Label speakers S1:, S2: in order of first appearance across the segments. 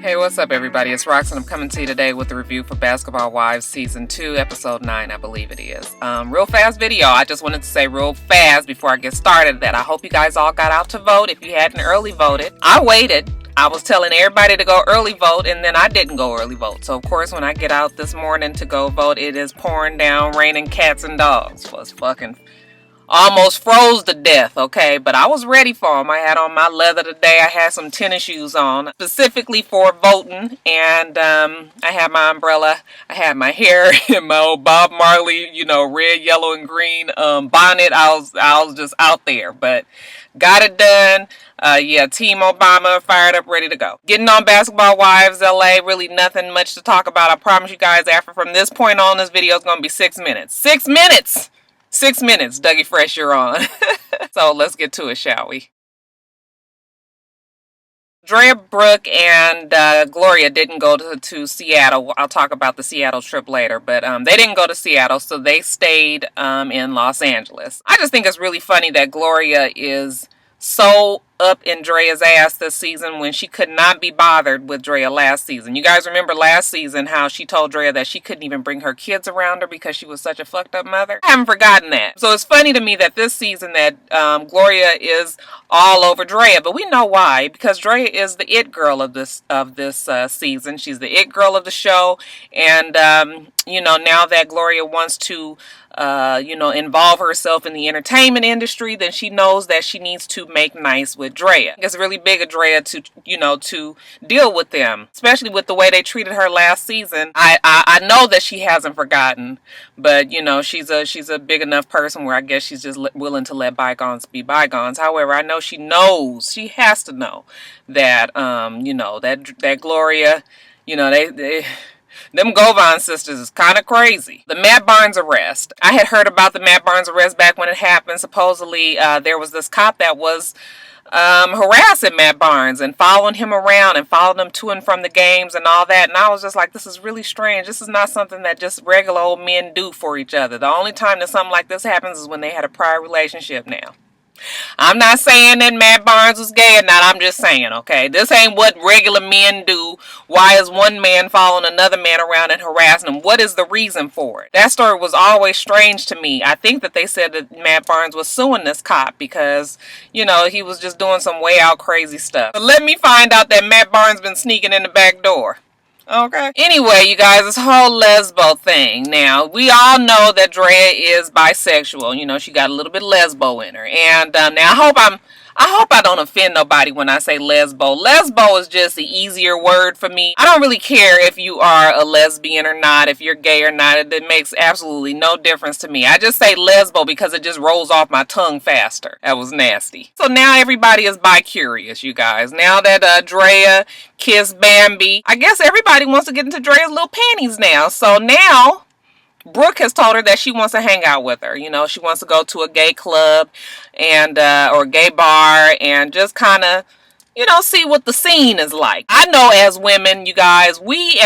S1: Hey, what's up everybody? It's Rox and I'm coming to you today with a review for Basketball Wives Season 2, Episode 9, I believe it is. Real fast video. I just wanted to say real fast before I get started that I hope you guys all got out to vote if you hadn't early voted. I waited. I was telling everybody to go early vote and then I didn't go early vote. So of course when I get out this morning to go vote, it is pouring down, raining cats and dogs. Was fucking almost froze to death, okay? But I was ready for them. I had on my leather today. I had some tennis shoes on, specifically for voting. And I had my umbrella. I had my hair in my old Bob Marley, red, yellow, and green bonnet. I was just out there, but got it done. Yeah, Team Obama fired up, ready to go. Getting on Basketball Wives LA, really nothing much to talk about. I promise you guys, from this point on, this video is going to be 6 minutes. 6 minutes! 6 minutes, Dougie Fresh, you're on. So let's get to it, shall we? Drea, Brooke, and Gloria didn't go to Seattle. I'll talk about the Seattle trip later, but they didn't go to Seattle, so they stayed in Los Angeles. I just think it's really funny that Gloria is so up in Drea's ass this season when she could not be bothered with Drea last season. You guys remember last season how she told Drea that she couldn't even bring her kids around her because she was such a fucked up mother? I haven't forgotten that. So it's funny to me that this season that Gloria is all over Drea, but we know why, because Drea is the it girl of this season. She's the it girl of the show, and now that Gloria wants to involve herself in the entertainment industry, then she knows that she needs to make nice with Drea. It's really big of Drea to deal with them, especially with the way they treated her last season. I know that she hasn't forgotten, but she's a big enough person where I guess she's just willing to let bygones be bygones. However, I know she has to know that that Gloria, them Govan sisters is kind of crazy. The Matt Barnes arrest. I had heard about the Matt Barnes arrest back when it happened. Supposedly, there was this cop that was harassing Matt Barnes and following him around and following him to and from the games and all that. And I was just like, this is really strange. This is not something that just regular old men do for each other. The only time that something like this happens is when they had a prior relationship now. I'm not saying that Matt Barnes was gay or not. I'm just saying, okay? This ain't what regular men do. Why is one man following another man around and harassing him? What is the reason for it? That story was always strange to me. I think that they said that Matt Barnes was suing this cop because, he was just doing some way out crazy stuff. But let me find out that Matt Barnes been sneaking in the back door. Okay. Anyway, you guys, this whole lesbo thing. Now, we all know that Drea is bisexual. She got a little bit lesbo in her. And now I hope I don't offend nobody when I say lesbo. Lesbo is just the easier word for me. I don't really care if you are a lesbian or not, if you're gay or not. It makes absolutely no difference to me. I just say lesbo because it just rolls off my tongue faster. That was nasty. So now everybody is bi-curious, you guys. Now that Drea kissed Bambi, I guess everybody wants to get into Drea's little panties now. So now Brooke has told her that she wants to hang out with her. She wants to go to a gay club and or gay bar and just kind of see what the scene is like. I know as women, you guys, we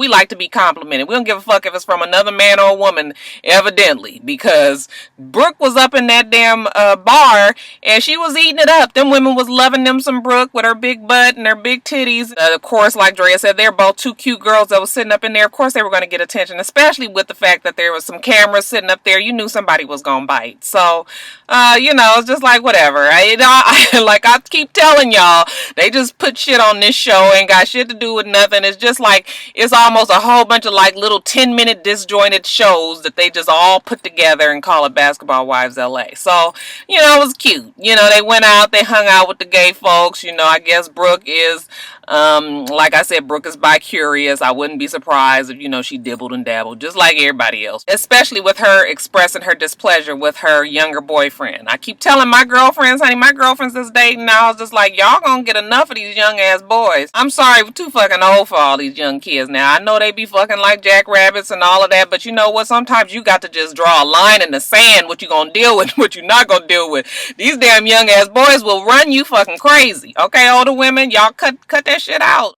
S1: like to be complimented. We don't give a fuck if it's from another man or a woman, evidently, because Brooke was up in that damn bar and she was eating it up. Them women was loving them some Brooke with her big butt and her big titties. Of course, like Drea said, they're both two cute girls that was sitting up in there. Of course, they were going to get attention, especially with the fact that there was some cameras sitting up there. You knew somebody was going to bite. So, it's just like whatever. Like I keep telling y'all, they just put shit on this show, ain't got shit to do with nothing. It's just like, it's almost a whole bunch of like little 10-minute disjointed shows that they just all put together and call it Basketball Wives LA. So, it was cute. They went out, they hung out with the gay folks. I guess Brooke is, like I said, Brooke is bi-curious. I wouldn't be surprised if, she dibbled and dabbled just like everybody else. Especially with her expressing her displeasure with her younger boyfriend. I keep telling my girlfriends, honey, my girlfriends that's dating now, I was just like, y'all gonna get enough of these young ass boys. I'm sorry, we're too fucking old for all these young kids now. I know they be fucking like jackrabbits and all of that, but you know what? Sometimes you got to just draw a line in the sand, what you gonna deal with, what you not gonna deal with. These damn young ass boys will run you fucking crazy. Okay, older women, y'all cut that shit out.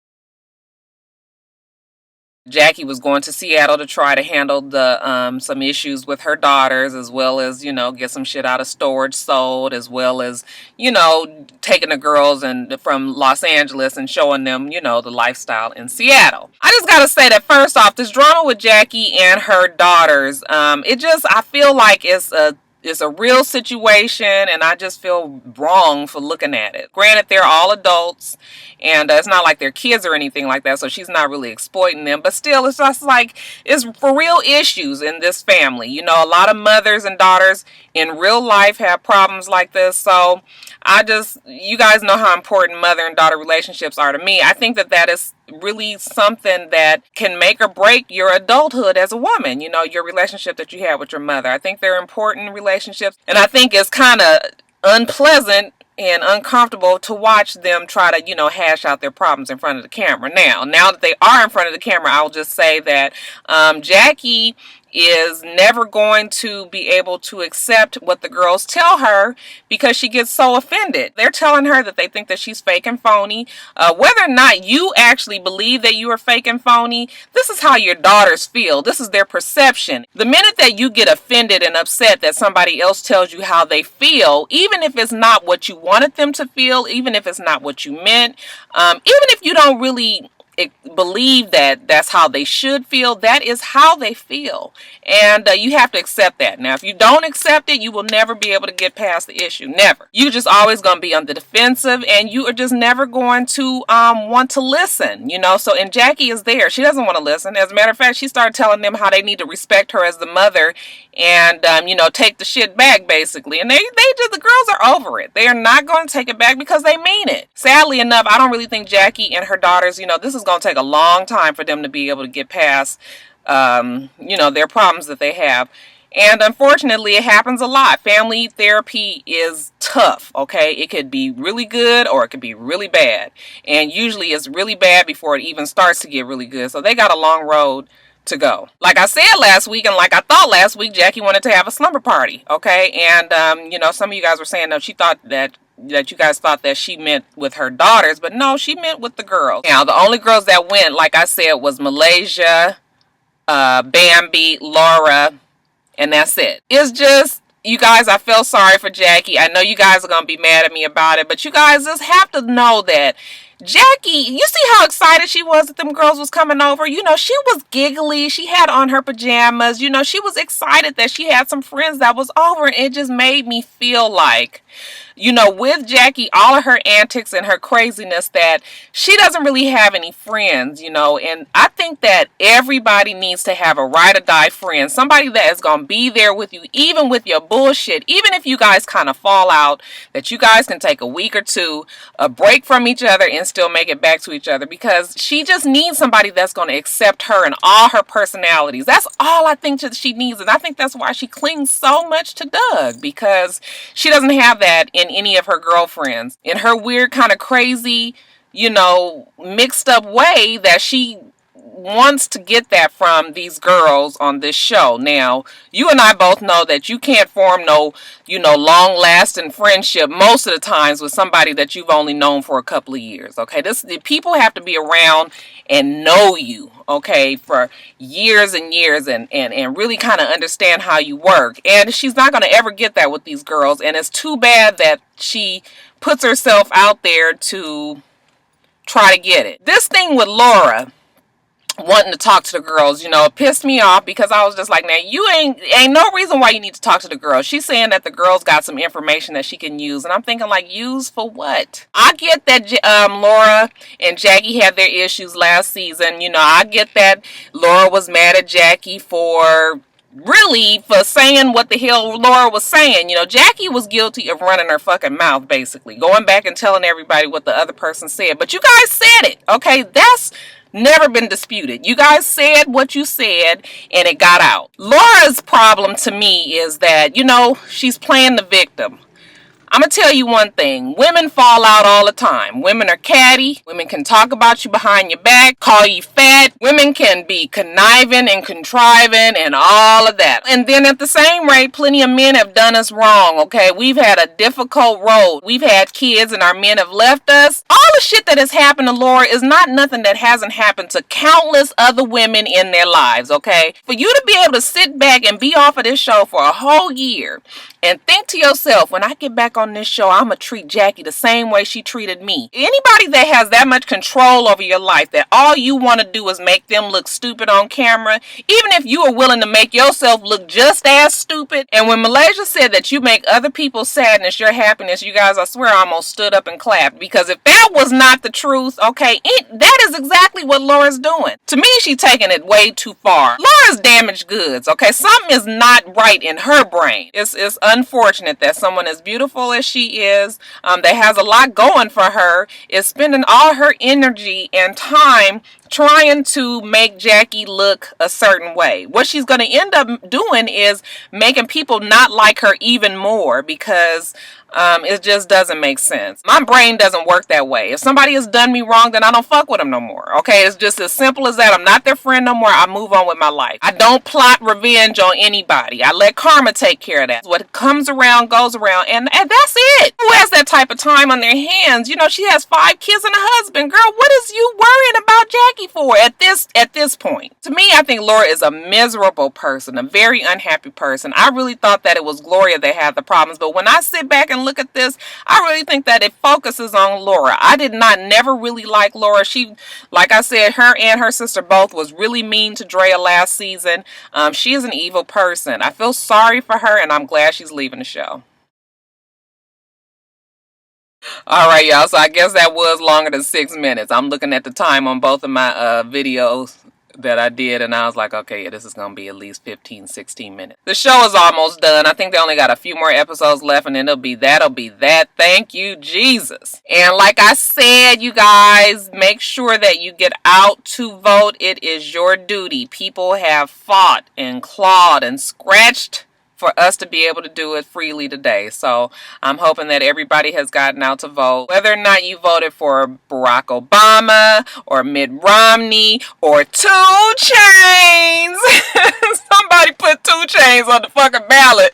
S1: Jackie was going to Seattle to try to handle the some issues with her daughters, as well as, you know, get some shit out of storage sold, as well as, you know, taking the girls and from Los Angeles and showing them, you know, the lifestyle in Seattle. I just gotta say that first off, this drama with Jackie and her daughters, I feel like it's a real situation, and I just feel wrong for looking at it. Granted, they're all adults, and it's not like they're kids or anything like that, so she's not really exploiting them. But still, it's just like, it's for real issues in this family. You know, a lot of mothers and daughters in real life have problems like this. So you guys know how important mother and daughter relationships are to me. I think that is really something that can make or break your adulthood as a woman. You know, your relationship that you have with your mother. I think they're important relationships, and I think it's kind of unpleasant and uncomfortable to watch them try to, you know, hash out their problems in front of the camera. Now that they are in front of the camera, I'll just say that Jackie is never going to be able to accept what the girls tell her because she gets so offended. They're telling her that they think that she's fake and phony. Whether or not you actually believe that you are fake and phony, this is how your daughters feel. This is their perception. The minute that you get offended and upset that somebody else tells you how they feel, even if it's not what you wanted them to feel, even if it's not what you meant, even if you don't really believe that that's how they should feel, that is how they feel, and you have to accept that. Now if you don't accept it, you will never be able to get past the issue. Never. You're just always going to be on the defensive, and you are just never going to want to listen, you know. So, and Jackie is there, she doesn't want to listen. As a matter of fact, she started telling them how they need to respect her as the mother, and you know, take the shit back basically. And the girls are over it. They are not going to take it back because they mean it. Sadly enough, I don't really think Jackie and her daughters, you know, this is going to take a long time for them to be able to get past you know, their problems that they have. And unfortunately, it happens a lot. Family therapy is tough, okay? It could be really good or it could be really bad. And usually it's really bad before it even starts to get really good. So they got a long road to go. Like I said last week, and like I thought last week, Jackie wanted to have a slumber party, okay? And you know, some of you guys were saying that she thought that you guys thought that she meant with her daughters, but no, she meant with the girls. Now, the only girls that went, like I said, was Malaysia, Bambi, Laura, and that's it. It's just, you guys, I feel sorry for Jackie. I know you guys are going to be mad at me about it, but you guys just have to know that Jackie, you see how excited she was that them girls was coming over? You know, she was giggly. She had on her pajamas. You know, she was excited that she had some friends that was over. And it just made me feel like, you know, with Jackie, all of her antics and her craziness, that she doesn't really have any friends, you know. And I think that everybody needs to have a ride or die friend. Somebody that is going to be there with you, even with your bullshit. Even if you guys kind of fall out, that you guys can take a week or two, a break from each other, and still make it back to each other, because she just needs somebody that's going to accept her and all her personalities. That's all I think that she needs, and I think that's why she clings so much to Doug, because she doesn't have that in any of her girlfriends. In her weird kind of crazy, you know, mixed up way, that she wants to get that from these girls on this show. Now, you and I both know that you can't form no, you know, long-lasting friendship most of the times with somebody that you've only known for a couple of years, okay? The people have to be around and know you, okay, for years and years, and really kind of understand how you work. And she's not going to ever get that with these girls, and it's too bad that she puts herself out there to try to get it. This thing with Laura wanting to talk to the girls, you know, it pissed me off, because I was just like, now, you ain't no reason why you need to talk to the girls. She's saying that the girls got some information that she can use, and I'm thinking, like, use for what? I get that Laura and Jackie had their issues last season. You know, I get that Laura was mad at Jackie for saying what the hell Laura was saying. You know, Jackie was guilty of running her fucking mouth, basically, going back and telling everybody what the other person said. But you guys said it, okay? That's never been disputed. You guys said what you said, and it got out. Laura's problem to me is that, you know, she's playing the victim. I'm going to tell you one thing. Women fall out all the time. Women are catty. Women can talk about you behind your back, call you fat. Women can be conniving and contriving and all of that. And then at the same rate, plenty of men have done us wrong, okay? We've had a difficult road. We've had kids and our men have left us. All the shit that has happened to Laura is not nothing that hasn't happened to countless other women in their lives, okay? For you to be able to sit back and be off of this show for a whole year and think to yourself, when I get back on this show, I'm going to treat Jackie the same way she treated me. Anybody that has that much control over your life, that all you want to do is make them look stupid on camera, even if you are willing to make yourself look just as stupid. And when Malaysia said that you make other people's sadness your happiness, you guys, I swear I almost stood up and clapped. Because if that was not the truth, okay, that is exactly what Laura's doing. To me, she's taking it way too far. Laura's damaged goods, okay? Something is not right in her brain. It's unfortunate that someone as beautiful as she is, that has a lot going for her, is spending all her energy and time trying to make Jackie look a certain way. What she's going to end up doing is making people not like her even more, because it just doesn't make sense. My brain doesn't work that way. If somebody has done me wrong, then I don't fuck with them no more. Okay, it's just as simple as that. I'm not their friend no more. I move on with my life. I don't plot revenge on anybody. I let karma take care of that. What comes around goes around, and that's it. Who has that type of time on their hands? You know, she has 5 kids and a husband. Girl, what is you worrying about Jackie for at this point? To me, I think Laura is a miserable person, a very unhappy person. I really thought that it was Gloria that had the problems, but when I sit back and look at this, I really think that it focuses on Laura. I did not never really like Laura. She, like I said, her and her sister both was really mean to Drea last season. She is an evil person. I feel sorry for her, and I'm glad she's leaving the show. All right, y'all. So I guess that was longer than 6 minutes. I'm looking at the time on both of my videos that I did, and I was like, okay, yeah, this is gonna be at least 15-16 minutes. The show is almost done. I think they only got a few more episodes left, and then it'll be that. Thank you, Jesus. And like I said, you guys, make sure that you get out to vote. It is your duty. People have fought and clawed and scratched for us to be able to do it freely today. So I'm hoping that everybody has gotten out to vote. Whether or not you voted for Barack Obama or Mitt Romney or 2 Chainz. Somebody put 2 Chainz on the fucking ballot.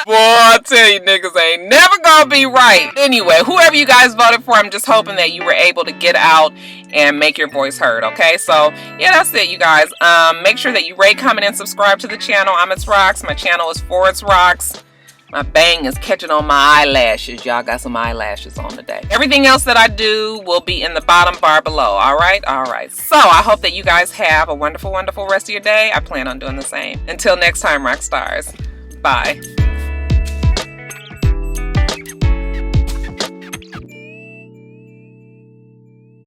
S1: Boy, I tell you, niggas ain't never gonna be right. Anyway, whoever you guys voted for, I'm just hoping that you were able to get out and make your voice heard, okay? So, yeah, that's it, you guys. Make sure that you rate, comment, and subscribe to the channel. I'm itsrox. My channel is for itsrox. My bang is catching on my eyelashes. Y'all got some eyelashes on today. Everything else that I do will be in the bottom bar below, all right? All right. So, I hope that you guys have a wonderful, wonderful rest of your day. I plan on doing the same. Until next time, Roxstars. Bye.